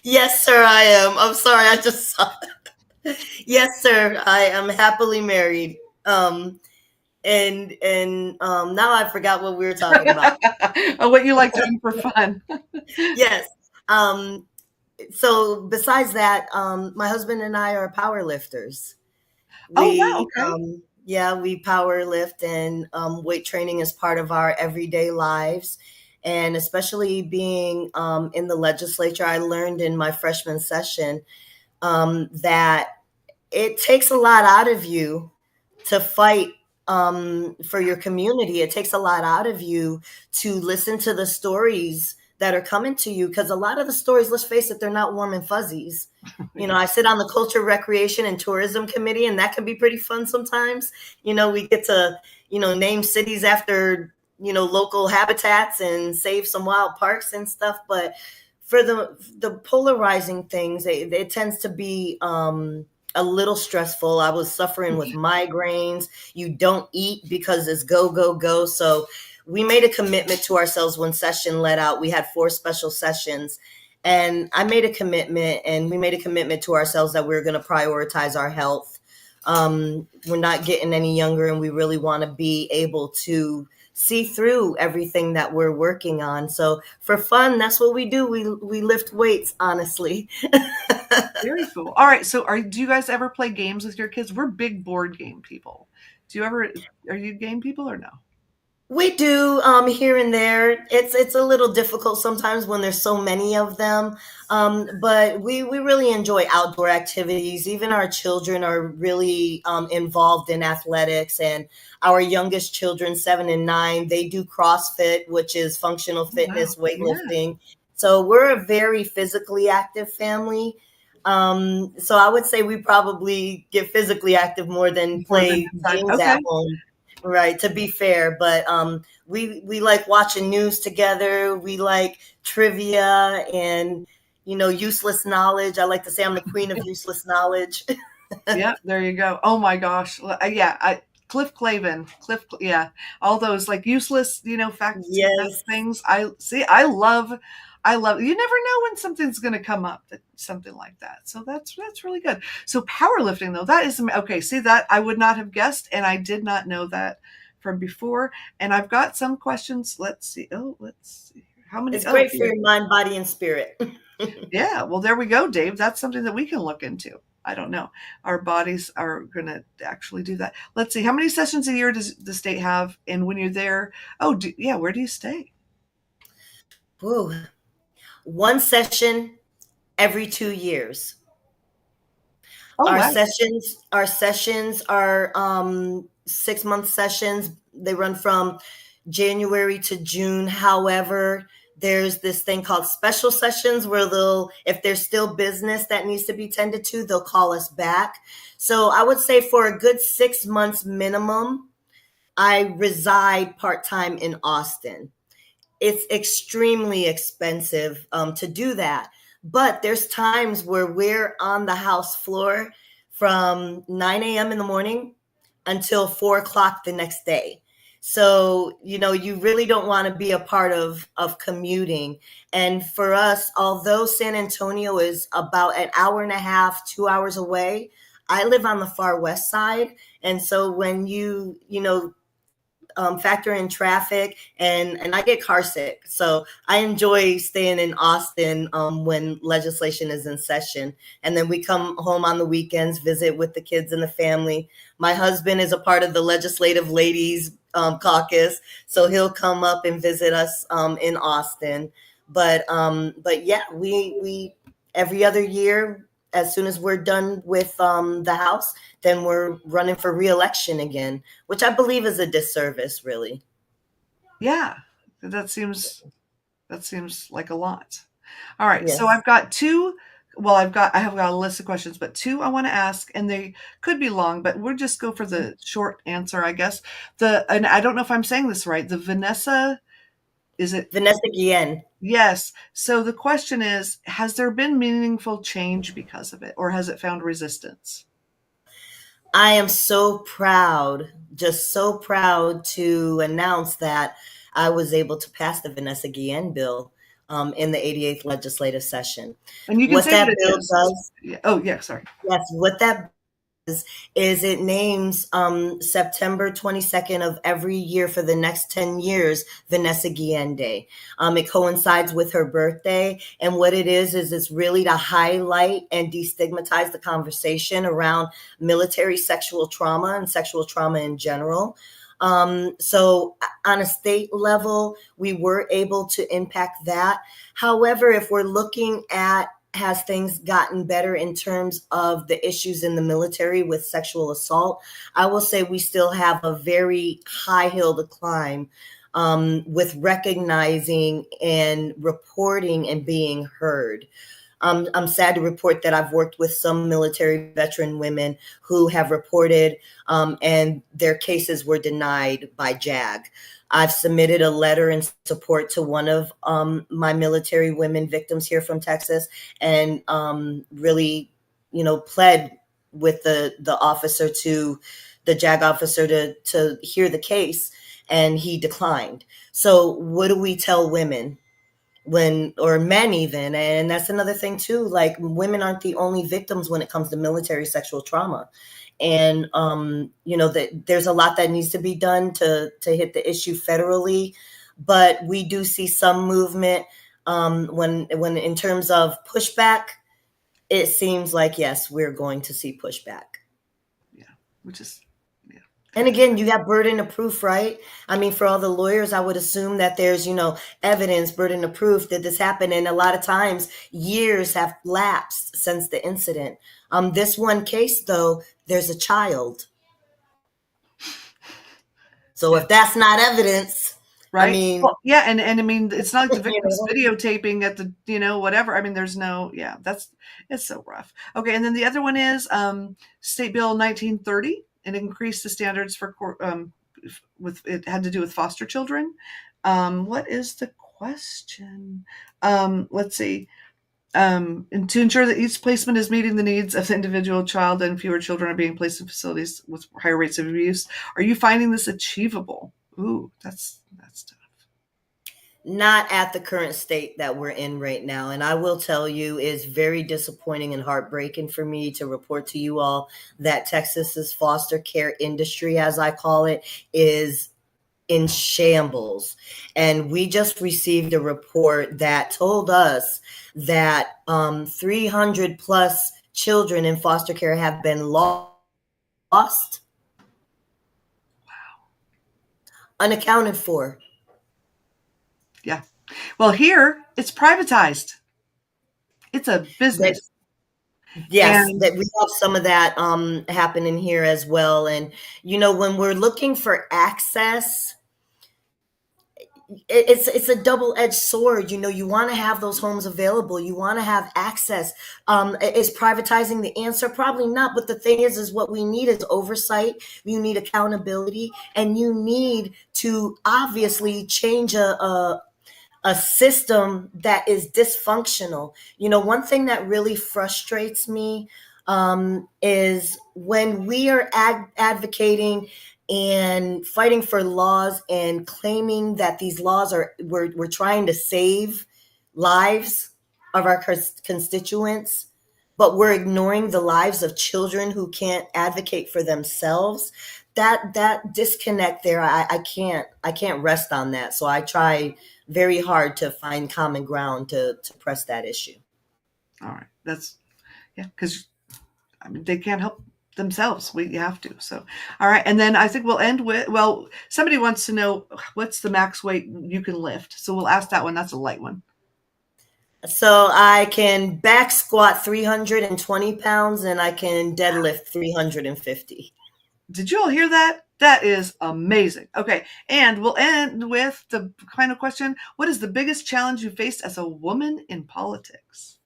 S3: Yes, sir, I am. I'm sorry, I just saw. Yes, sir, I am happily married. And now I forgot what we were talking about.
S2: Oh, what you like doing for fun.
S3: Yes. So besides that, my husband and I are power lifters.
S2: Oh, wow, okay.
S3: We power lift, and weight training is part of our everyday lives. And especially being in the legislature, I learned in my freshman session that it takes a lot out of you to fight for your community. It takes a lot out of you to listen to the stories that are coming to you, because a lot of the stories, let's face it, they're not warm and fuzzies. I sit on the Culture, Recreation, and Tourism Committee, and that can be pretty fun sometimes. We get to, name cities after, local habitats and save some wild parks and stuff. But for the polarizing things, it tends to be a little stressful. I was suffering with migraines. You don't eat because it's go, go, go. So we made a commitment to ourselves when session let out. We had 4 special sessions. And I made a commitment, and we made a commitment to ourselves that we are going to prioritize our health. We're not getting any younger, and we really want to be able to see through everything that we're working on. So for fun, that's what we do. We lift weights, honestly.
S2: Very cool. All right. So do you guys ever play games with your kids? We're big board game people. Are you game people or no?
S3: We do here and there. It's a little difficult sometimes when there's so many of them, but we really enjoy outdoor activities. Even our children are really involved in athletics, and our youngest children, 7 and 9, they do CrossFit, which is functional fitness,
S2: Wow. Yeah.
S3: weightlifting. So we're a very physically active family. So I would say we probably get physically active more than
S2: More than
S3: play
S2: inside.
S3: games
S2: Okay.
S3: at home. Right, to be fair, but we like watching news together. We like trivia and useless knowledge. I like to say I'm the queen of useless knowledge.
S2: Yeah, there you go. Oh my gosh. Yeah, Cliff Clavin, yeah, all those like useless, facts to test
S3: Yes,
S2: things. I see. I love. You never know when something's going to come up, something like that. So that's really good. So powerlifting though, that is okay. See that I would not have guessed, and I did not know that from before. And I've got some questions. Let's see. Oh, let's see. How many?
S3: it's
S2: Oh,
S3: great for
S2: here.
S3: your mind, body, and spirit.
S2: Yeah, well, there we go, Dave. That's something that we can look into. I don't know. Our bodies are going to actually do that. Let's see. How many sessions a year does the state have? And when you're there, yeah, where do you stay?
S3: Woo. One session every 2 years.
S2: Oh,
S3: Our
S2: wow.
S3: sessions are 6 month sessions. They run from January to June. However, there's this thing called special sessions where if there's still business that needs to be tended to, they'll call us back. So I would say for a good 6 months minimum, I reside part-time in Austin. It's extremely expensive to do that. But there's times where we're on the house floor from 9 a.m. in the morning until 4 o'clock the next day. So, you really don't want to be a part of commuting. And for us, although San Antonio is about an hour and a half, 2 hours away, I live on the far west side. And so when factor in traffic, and I get car sick. So I enjoy staying in Austin when legislation is in session. And then we come home on the weekends, visit with the kids and the family. My husband is a part of the Legislative Ladies Caucus, so he'll come up and visit us in Austin. But yeah, we every other year, as soon as we're done with the House, then we're running for reelection again, which I believe is a disservice, really.
S2: Yeah, that seems like a lot. All right, so
S3: Yes.
S2: I've got two. Well, I have got a list of questions, but two I want to ask, and they could be long, but we'll just go for the short answer, I guess. And I don't know if I'm saying this right. The Vanessa, is it?
S3: Vanessa Guillen.
S2: Yes. So the question is, has there been meaningful change because of it, or has it found resistance?
S3: I am so proud, just so proud to announce that I was able to pass the Vanessa Guillen bill in the 88th legislative session.
S2: And you can
S3: What
S2: say what
S3: that
S2: it
S3: bill
S2: is.
S3: does,
S2: Yeah. Oh, yeah. Sorry.
S3: yes, what that is it names September 22nd of every year for the next 10 years Vanessa Guillen Day. It coincides with her birthday, and what it is it's really to highlight and destigmatize the conversation around military sexual trauma and sexual trauma in general. So on a state level, we were able to impact that. However, if we're looking at has things gotten better in terms of the issues in the military with sexual assault, I will say we still have a very high hill to climb with recognizing and reporting and being heard. I'm sad to report that I've worked with some military veteran women who have reported and their cases were denied by JAG. I've submitted a letter in support to one of my military women victims here from Texas, and really, pled with the officer to the JAG officer to hear the case, and he declined. So what do we tell women when, or men even? And that's another thing too, like women aren't the only victims when it comes to military sexual trauma. And you know, that there's a lot that needs to be done to hit the issue federally, but we do see some movement when in terms of pushback. It seems like, yes, we're going to see pushback.
S2: Yeah, which is, yeah.
S3: And again, you have burden of proof, right? I mean, for all the lawyers, I would assume that there's, you know, evidence, burden of proof that this happened. And a lot of times years have lapsed since the incident. This one case, though, there's a child. So if that's not evidence, I
S2: Right.
S3: mean,
S2: Well, yeah. And I mean, it's not like the victim's
S3: know.
S2: videotaping at the, whatever. I mean, there's no, yeah, it's so rough. Okay. And then the other one is State Bill 1930. It increased the standards for court, it had to do with foster children. What is the question? Let's see. And to ensure that each placement is meeting the needs of the individual child and fewer children are being placed in facilities with higher rates of abuse. Are you finding this achievable? Ooh, that's tough.
S3: Not at the current state that we're in right now. And I will tell you, it's very disappointing and heartbreaking for me to report to you all that Texas's foster care industry, as I call it, is in shambles. And we just received a report that told us that 300 plus children in foster care have been lost.
S2: Wow.
S3: Unaccounted for.
S2: Yeah. Well, here it's privatized. It's a business.
S3: Yes,
S2: And
S3: that we have some of that happening here as well. And you know, when we're looking for access, it's a double-edged sword. You know, you want to have those homes available, you want to have access. Is privatizing the answer? Probably not. But the thing is what we need is oversight, you need accountability, and you need to obviously change a system that is dysfunctional. You know, one thing that really frustrates me is when we are advocating and fighting for laws and claiming that these laws we're trying to save lives of our constituents, but we're ignoring the lives of children who can't advocate for themselves. That disconnect there, I can't rest on that. So I try very hard to find common ground to press that issue.
S2: all right, that's, yeah, because I mean they can't help themselves. You have to. So, all right, and then I think we'll end with, well, somebody wants to know what's the max weight you can lift. So we'll ask that one. That's a light one.
S3: So I can back squat 320 pounds and I can deadlift 350.
S2: Did you all hear that? That is amazing. Okay, and we'll end with the final question. What is the biggest challenge you faced as a woman in politics?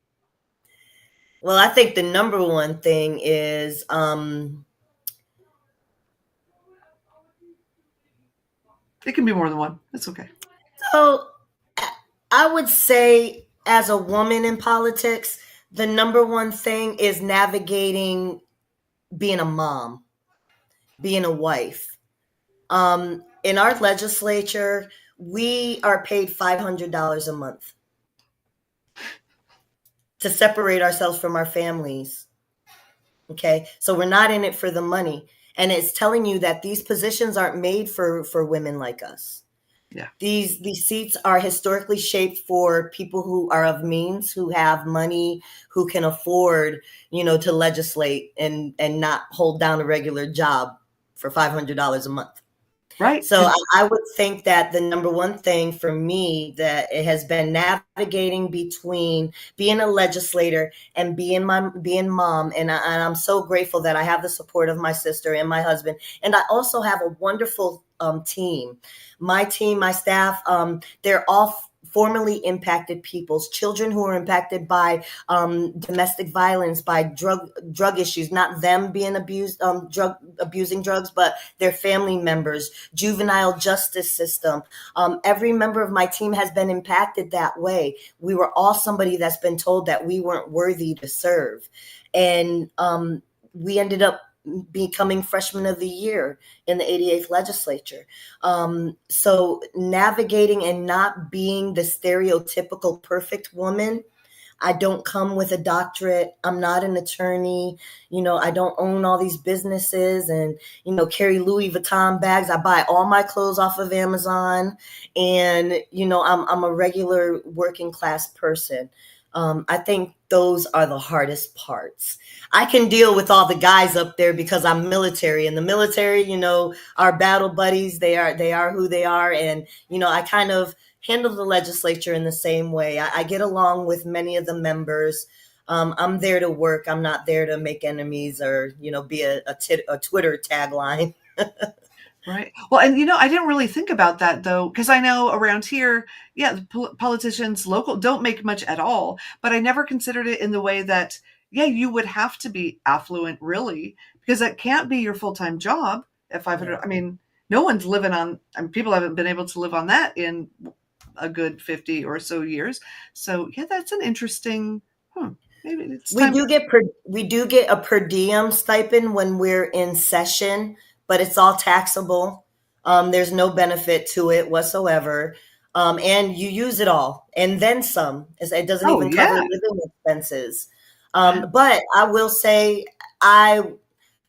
S3: Well, I think the number one thing is
S2: It can be more than one. It's okay.
S3: so I would say as a woman in politics, the number one thing is navigating being a mom, being a wife. In our legislature, we are paid $500 a month to separate ourselves from our families. Okay, so we're not in it for the money, and it's telling you that these positions aren't made for women like us.
S2: Yeah.
S3: These seats are historically shaped for people who are of means, who have money, who can afford, you know, to legislate and not hold down a regular job for $500 a month.
S2: Right.
S3: So I would think that the number one thing for me that it has been navigating between being a legislator and being mom, and I'm so grateful that I have the support of my sister and my husband, and I also have a wonderful team. My team, my staff, they're all formerly impacted peoples, children who are impacted by domestic violence, by drug issues, not them being abused, abusing drugs, but their family members, juvenile justice system. Every member of my team has been impacted that way. We were all somebody that's been told that we weren't worthy to serve. And we ended up becoming freshman of the year in the 88th legislature. So navigating and not being the stereotypical perfect woman. I don't come with a doctorate. I'm not an attorney. I don't own all these businesses and, carry Louis Vuitton bags. I buy all my clothes off of Amazon. And, I'm a regular working class person. I think those are the hardest parts. I can deal with all the guys up there because I'm military, and the military, our battle buddies, they are who they are. And, I kind of handle the legislature in the same way. I get along with many of the members. I'm there to work. I'm not there to make enemies or, be a Twitter tagline.
S2: Right. Well, and I didn't really think about that though, because I know around here, yeah, the politicians local don't make much at all, but I never considered it in the way that, yeah, you would have to be affluent really, because it can't be your full-time job at 500. I mean, no one's living on, people haven't been able to live on that in a good 50 or so years. So yeah, that's an interesting, maybe it's time.
S3: We do get a per diem stipend when we're in session, but it's all taxable. There's no benefit to it whatsoever. And you use it all and then some. It doesn't even cover living expenses. But I will say I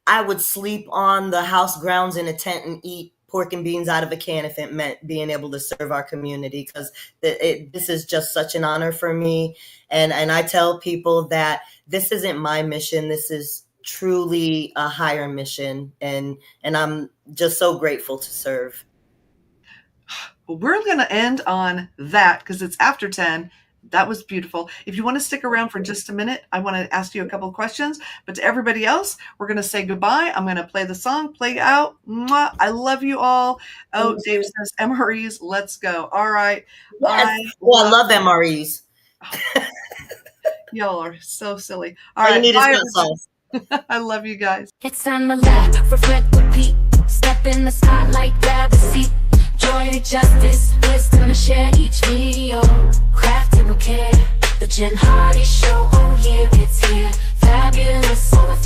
S3: would sleep on the house grounds in a tent and eat pork and beans out of a can if it meant being able to serve our community, because this is just such an honor for me. And I tell people that this isn't my mission. This is truly a higher mission. And I'm just so grateful to serve.
S2: Well, we're going to end on that because it's after 10. That was beautiful. If you want to stick around for just a minute, I want to ask you a couple of questions. But to everybody else, we're going to say goodbye. I'm going to play the song, play out. Mwah. I love you all. Oh, Dave says MREs, let's go. All right.
S3: Yes. I love MREs.
S2: Y'all are so silly. All right.
S3: You need bye, sauce.
S2: I love you guys.
S1: It's on the left, reflect, repeat. Step in the spotlight, grab a seat. Joy, justice, wisdom to share each video. Crafting with care. The Jen Hardy Show, oh yeah, it's here. Fabulous, all of